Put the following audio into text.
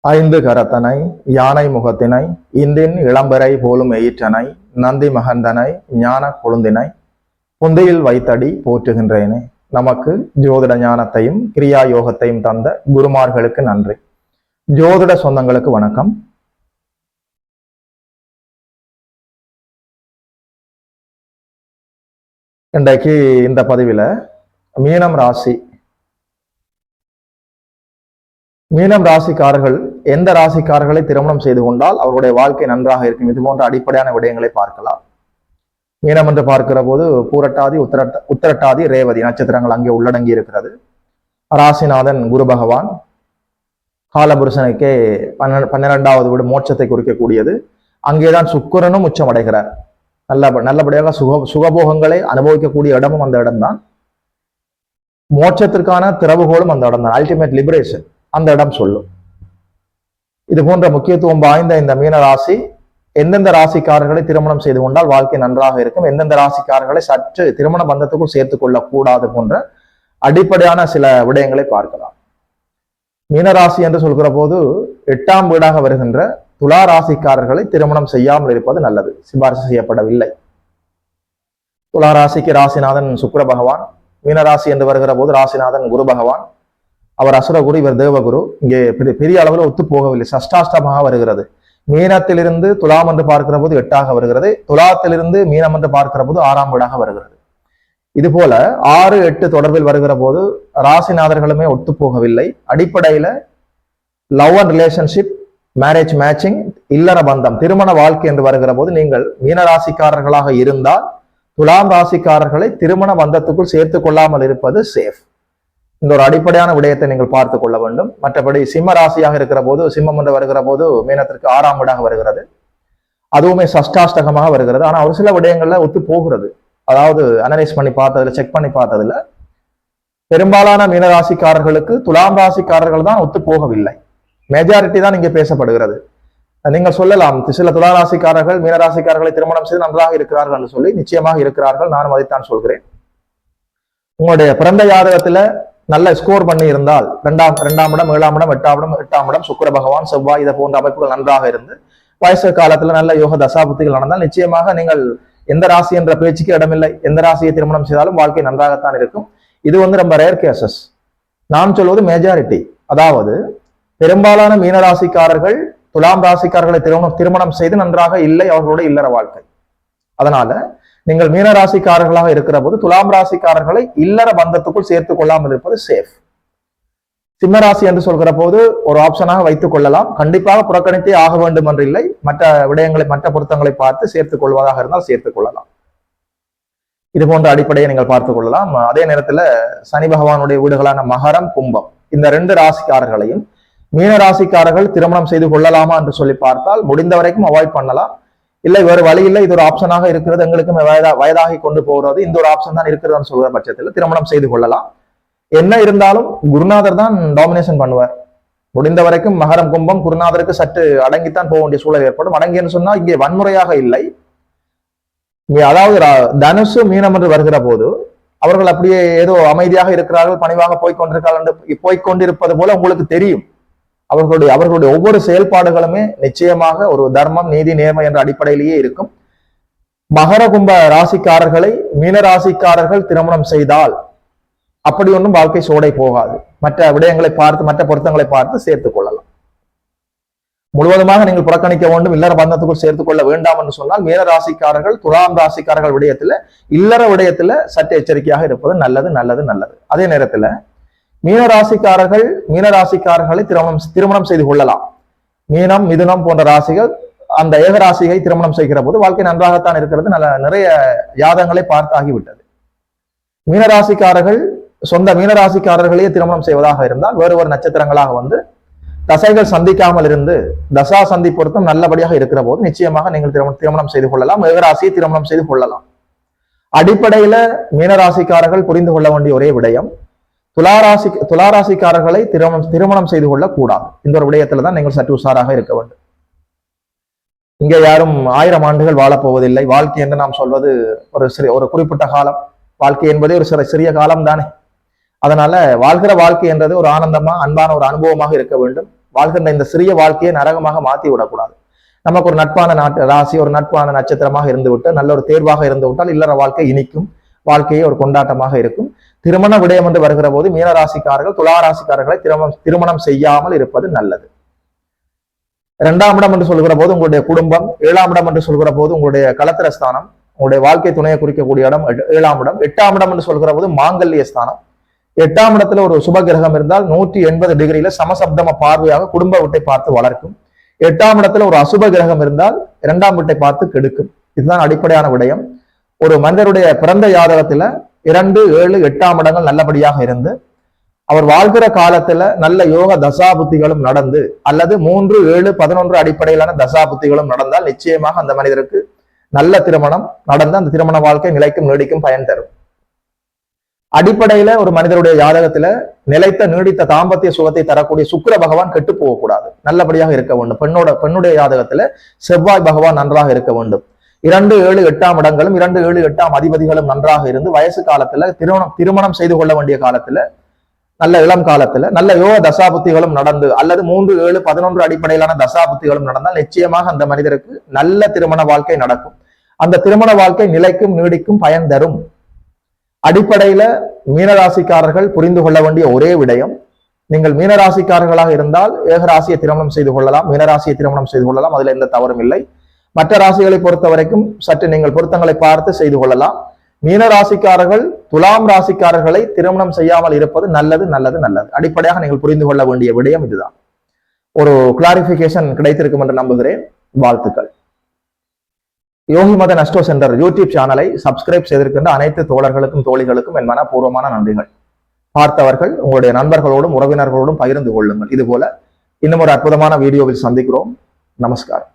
ஐந்து கரத்தனை யானை முகத்தினை இந்தின் இளம்பெறை போலும் எயிற்றனை நந்தி மகந்தனை ஞான கொழுந்தினை புந்தையில் வைத்தடி போற்றுகின்றேனே. நமக்கு ஜோதிட ஞானத்தையும் கிரியா யோகத்தையும் தந்த குருமார்களுக்கு நன்றி. ஜோதிட சொந்தங்களுக்கு வணக்கம். இன்றைக்கு இந்த பதிவில் மீனம் ராசிக்காரர்கள் எந்த ராசிக்காரர்களை திருமணம் செய்து கொண்டால் அவருடைய வாழ்க்கை நன்றாக இருக்கும், இது போன்ற அடிப்படையான விடயங்களை பார்க்கலாம். மீனம் என்று பார்க்கிற போது பூரட்டாதி உத்திரட்டாதி ரேவதி நட்சத்திரங்கள் அங்கே உள்ளடங்கி இருக்கிறது. ராசிநாதன் குரு பகவான் காலபுருஷனுக்கே 12வது வீடு மோட்சத்தை குறிக்கக்கூடியது. அங்கேதான் சுக்கிரனும் உச்சம் அடைகிறார். நல்லபடியாக சுகபோகங்களை அனுபவிக்கக்கூடிய இடமும் அந்த இடம்தான். மோட்சத்திற்கான திறவுகோலும் அந்த இடம் தான். அல்டிமேட் லிபரேஷன் அந்த இடம் சொல்லும். இது போன்ற முக்கியத்துவம் வாய்ந்த இந்த மீன ராசி எந்தெந்த ராசிக்காரர்களை திருமணம் செய்து கொண்டால் வாழ்க்கை நன்றாக இருக்கும், எந்தெந்த ராசிக்காரர்களை சற்று திருமண பந்தத்துக்குள் சேர்த்துக் கொள்ளக்கூடாது போன்ற அடிப்படையான சில விடயங்களை பார்க்கலாம். மீனராசி என்று சொல்கிற போது 8ஆம் வீடாக வருகின்ற துலா ராசிக்காரர்களை திருமணம் செய்யாமல் இருப்பது நல்லது, சிபாரிசு செய்யப்படவில்லை. துலா ராசிக்கு ராசிநாதன் சுக்கிர பகவான், மீனராசி என்று வருகிற போது ராசிநாதன் குரு பகவான். அவர் அசுரகுரு, இவர் தேவகுரு. இங்கே பெரிய அளவில் ஒத்து போகவில்லை, சஷ்டாஷ்டமாக வருகிறது. மீனத்திலிருந்து துலாம் என்று பார்க்கிற போது 8ஆக வருகிறது, துலாத்திலிருந்து மீனம் என்று பார்க்கிற போது 6ஆம் வீடாக வருகிறது. இது போல 6, 8 தொடர்பில் வருகிற போது ராசிநாதர்களுமே ஒத்து போகவில்லை. அடிப்படையில love and relationship, marriage matching, இல்லற பந்தம், திருமண வாழ்க்கை என்று வருகிற போது நீங்கள் மீன ராசிக்காரர்களாக இருந்தால் துலாம் ராசிக்காரர்களை திருமண பந்தத்துக்குள் சேர்த்து கொள்ளாமல் இருப்பது சேஃப். இந்த ஒரு அடிப்படையான விடயத்தை நீங்கள் பார்த்து கொள்ள வேண்டும். மற்றபடி சிம்ம ராசியாக இருக்கிற போது, சிம்மம் என்று வருகிற போது மீனத்திற்கு 6ஆம் வீடாக வருகிறது, அதுவுமே சஷ்டாஷ்டகமாக வருகிறது. ஆனா ஒரு சில விடயங்கள்ல ஒத்து போகிறது. அதாவது அனலைஸ் பண்ணி பார்த்ததுல, செக் பண்ணி பார்த்ததுல பெரும்பாலான மீனராசிக்காரர்களுக்கு துலாம் ராசிக்காரர்கள் தான் ஒத்து போகவில்லை. மெஜாரிட்டி தான் இங்கே பேசப்படுகிறது. நீங்கள் சொல்லலாம், சில துலா ராசிக்காரர்கள் மீனராசிக்காரர்களை திருமணம் செய்து நன்றாக இருக்கிறார்கள் என்று சொல்லி. நிச்சயமாக இருக்கிறார்கள், நானும் அதைத்தான் சொல்கிறேன். உங்களுடைய பிறந்த ஜாதகத்துல நல்ல ஸ்கோர் பண்ணி இருந்தால் 2ஆம் இடம், 7ஆம் இடம், 8ஆம் இடம், சுக்கிர பகவான், செவ்வாய் இதை போன்ற அமைப்புகள் நன்றாக இருந்து வயசு காலத்துல நல்ல யோக தசாபுத்திகள் நடந்தால் நிச்சயமாக நீங்கள் எந்த ராசி என்ற பேச்சுக்கு இடமில்லை. எந்த ராசியை திருமணம் செய்தாலும் வாழ்க்கை நன்றாகத்தான் இருக்கும். இது ரொம்ப ரேர் கேசஸ். நான் சொல்வது மெஜாரிட்டி. அதாவது பெரும்பாலான மீனராசிக்காரர்கள் துலாம் ராசிக்காரர்களை திருமணம் செய்து நன்றாக இல்லை அவர்களுடைய இல்லற வாழ்க்கை. அதனால நீங்கள் மீனராசிக்காரர்களாக இருக்கிற போது துலாம் ராசிக்காரர்களை இல்லற பந்தத்துக்குள் சேர்த்துக் கொள்ளாமல் இருப்பது சேஃப். சிம்மராசி என்று சொல்கிற போது ஒரு ஆப்ஷனாக வைத்துக் கொள்ளலாம். கண்டிப்பாக புறக்கணித்தே ஆக வேண்டும் என்று இல்லை. மற்ற விடயங்களை, மற்ற பொருத்தங்களை பார்த்து சேர்த்துக் கொள்வதாக இருந்தால் சேர்த்துக் கொள்ளலாம். இது போன்ற அடிப்படையை நீங்கள் பார்த்துக் கொள்ளலாம். அதே நேரத்துல சனி பகவானுடைய வீடுகளான மகரம், கும்பம், இந்த 2 ராசிக்காரர்களையும் மீன ராசிக்காரர்கள் திருமணம் செய்து கொள்ளலாமா என்று சொல்லி பார்த்தால் முடிந்த வரைக்கும் அவாய்ட் பண்ணலாம். இல்லை வேறு வழி இல்லை, இது ஒரு ஆப்ஷனாக இருக்கிறது, எங்களுக்கும் வயதாகி கொண்டு போகிறது, இந்த ஒரு ஆப்ஷன் தான் இருக்கிறதுன்னு சொல்கிற பட்சத்தில் திருமணம் செய்து கொள்ளலாம். என்ன இருந்தாலும் குருநாதர் தான் டாமினேஷன் பண்ணுவார். முடிந்த வரைக்கும் மகரம், கும்பம் குருநாதருக்கு சற்று அடங்கித்தான் போக வேண்டிய சூழல் ஏற்படும். அடங்கின்னு சொன்னா இங்கே வன்முறையாக இல்லை. அதாவது தனுசு மீனம் என்று வருகிற போது அவர்கள் அப்படியே ஏதோ அமைதியாக இருக்கிறார்கள், பணிவாக போய்கொண்டிருப்பது போல உங்களுக்கு தெரியும். அவர்களுடைய ஒவ்வொரு செயல்பாடுகளுமே நிச்சயமாக ஒரு தர்மம், நீதி, நேர்மை என்ற அடிப்படையிலேயே இருக்கும். மகர கும்ப ராசிக்காரர்களை மீன ராசிக்காரர்கள் திருமணம் செய்தால் அப்படி ஒன்றும் வாழ்க்கை சோடை போகாது. மற்ற விடயங்களை பார்த்து, மற்ற பொருத்தங்களை பார்த்து சேர்த்துக் கொள்ளலாம். முழுவதுமாக நீங்கள் புறக்கணிக்க வேண்டும், இல்லற பந்தத்துக்குள் சேர்த்துக் கொள்ள வேண்டாம் என்று சொன்னால் மீன ராசிக்காரர்கள் துலாம் ராசிக்காரர்கள் விடயத்துல, இல்லற விடயத்துல சற்று எச்சரிக்கையாக இருப்பது நல்லது, நல்லது, நல்லது. அதே நேரத்துல மீனராசிக்காரர்களை திருமணம் செய்து கொள்ளலாம். மீனம், மிதுனம் போன்ற ராசிகள் அந்த ஏகராசியை திருமணம் செய்கிற போது வாழ்க்கை நன்றாகத்தான் இருக்கிறது. நிறைய யாதங்களை பார்த்தாகிவிட்டது. மீனராசிக்காரர்கள் சொந்த மீனராசிக்காரர்களையே திருமணம் செய்வதாக இருந்தால் வேறு ஒரு நட்சத்திரங்களாக வந்து தசைகள் சந்திக்காமல் இருந்து தசா சந்தி பொருத்தம் நல்லபடியாக இருக்கிற போது நிச்சயமாக நீங்கள் திருமணம் செய்து கொள்ளலாம், ஏகராசியை திருமணம் செய்து கொள்ளலாம். அடிப்படையில மீனராசிக்காரர்கள் புரிந்து கொள்ள வேண்டிய ஒரே விடயம், துளாராசிக்காரர்களை திருமணம் செய்து கொள்ள கூடாது. இந்த ஒரு விடயத்துல தான் நீங்கள் சற்று உஷாராக இருக்க வேண்டும். இங்கே யாரும் 1000 ஆண்டுகள் வாழப்போவதில்லை. வாழ்க்கை என்று நாம் சொல்வது ஒரு குறிப்பிட்ட காலம். வாழ்க்கை என்பதே ஒரு சிறிய காலம் தானே. அதனால வாழ்கிற வாழ்க்கை என்றது ஒரு ஆனந்தமா, அன்பான ஒரு அனுபவமாக இருக்க வேண்டும். வாழ்கின்ற இந்த சிறிய வாழ்க்கையை நரகமாக மாற்றி விடக்கூடாது. நமக்கு ஒரு நட்பான ராசி, ஒரு நட்பான நட்சத்திரமாக இருந்துவிட்டு நல்ல ஒரு தேர்வாக இருந்து விட்டால் இல்லற வாழ்க்கை இனிக்கும், வாழ்க்கையே ஒரு கொண்டாட்டமாக இருக்கும். திருமண விடயம் என்று வருகிற போது மீனராசிக்காரர்கள் துலா ராசிக்காரர்களை திருமணம் செய்யாமல் இருப்பது நல்லது. 2ஆம் இடம் என்று சொல்கிற போது உங்களுடைய குடும்பம், 7ஆம் இடம் என்று சொல்கிற போது உங்களுடைய களத்திர ஸ்தானம், உங்களுடைய வாழ்க்கை துணையை குறிக்கக்கூடிய இடம் 7ஆம் இடம். 8ஆம் இடம் என்று சொல்கிற போது மாங்கல்ய ஸ்தானம். 8ஆம் இடத்துல ஒரு சுப கிரகம் இருந்தால் 180 டிகிரியில சமசப்தம பார்வையாக குடும்ப வீட்டை பார்த்து வளர்க்கும். 8ஆம் இடத்துல ஒரு அசுப கிரகம் இருந்தால் 2ஆம் வீட்டை பார்த்து கெடுக்கும். இதுதான் அடிப்படையான விடயம். ஒரு மனிதருடைய பிறந்த ஜாதகத்துல 2, 7, 8ஆம் இடங்கள் நல்லபடியாக இருந்து அவர் வாழ்கிற காலத்துல நல்ல யோக தசாபுத்திகளும் நடந்து அல்லது 3, 7, 11 அடிப்படையிலான தசாபுத்திகளும் நடந்தால் நிச்சயமாக அந்த மனிதருக்கு நல்ல திருமணம் நடந்து அந்த திருமண வாழ்க்கை நிலைக்கும் நீடிக்கும் பயன் தரும். அடிப்படையில ஒரு மனிதருடைய ஜாதகத்துல நிலைத்த நீடித்த தாம்பத்திய சுகத்தை தரக்கூடிய சுக்கிர பகவான் கெட்டு போகக்கூடாது, நல்லபடியாக இருக்க வேண்டும். பெண்ணுடைய ஜாதகத்துல செவ்வாய் பகவான் நன்றாக இருக்க வேண்டும். 2, 7, 8ஆம் இடங்களும் 2, 7, 8ஆம் அதிபதிகளும் நன்றாக இருந்து வயசு காலத்துல திருமணம் செய்து கொள்ள வேண்டிய காலத்துல நல்ல இளம் காலத்துல நல்ல யோக தசாபுத்திகளும் நடந்து அல்லது 3, 7, 11 அடிப்படையிலான தசாபுத்திகளும் நடந்தால் நிச்சயமாக அந்த மனிதருக்கு நல்ல திருமண வாழ்க்கை நடக்கும். அந்த திருமண வாழ்க்கை நிலைக்கும் நீடிக்கும் பயன் தரும். அடிப்படையில மீனராசிக்காரர்கள் புரிந்து கொள்ள வேண்டிய ஒரே விடயம், நீங்கள் மீனராசிக்காரர்களாக இருந்தால் ஏகராசியை திருமணம் செய்து கொள்ளலாம், மீனராசியை திருமணம் செய்து கொள்ளலாம், அதுல எந்த தவறும் இல்லை. மற்ற ராசிகளை பொறுத்த வரைக்கும் சற்று நீங்கள் பொருத்தங்களை பார்த்து செய்து கொள்ளலாம். மீனராசிக்காரர்கள் துலாம் ராசிக்காரர்களை திருமணம் செய்யாமல் இருப்பது நல்லது நல்லது நல்லது. அடிப்படையாக நீங்கள் புரிந்து கொள்ள வேண்டிய விடயம் இதுதான். ஒரு கிளாரிபிகேஷன் கிடைத்திருக்கும் என்று நம்புகிறேன். வாழ்த்துக்கள். யோகி மதன் அஸ்ட்ரோ சென்டர் யூடியூப் சேனலை சப்ஸ்கிரைப் செய்திருக்கின்ற அனைத்து தோழர்களுக்கும் தோழிகளுக்கும் என் மனப்பூர்வமான நன்றிகள். பார்த்தவர்கள் உங்களுடைய நண்பர்களோடும் உறவினர்களோடும் பகிர்ந்து கொள்ளுங்கள். இது போல இன்னும் ஒரு அற்புதமான வீடியோவில் சந்திக்கிறோம். நமஸ்காரம்.